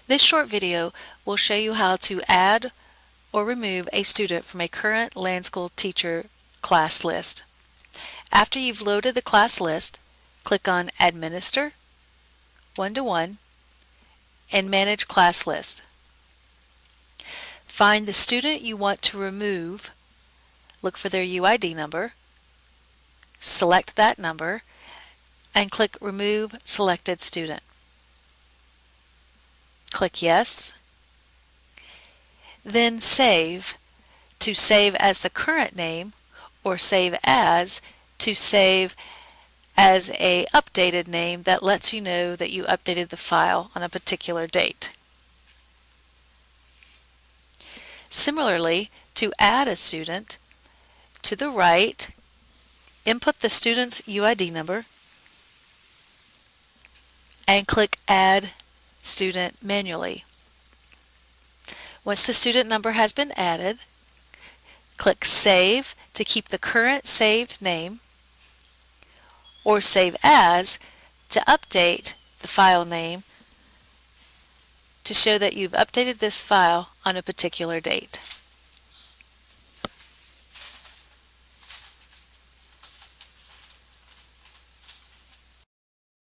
This short video will show you how to add or remove a student from a current Lanschool teacher class list. After you've loaded the class list, click on Administer, One-to-One, and Manage Class List. Find the student you want to remove, look for their UID number, select that number, and click Remove Selected Student. Click Yes, then Save to save as the current name, or Save As to save as a updated name that lets you know that you updated the file on a particular date. Similarly, to add a student, to the right, input the student's UID number and click Add Student manually. Once the student number has been added, click Save to keep the current saved name, or Save As to update the file name to show that you've updated this file on a particular date.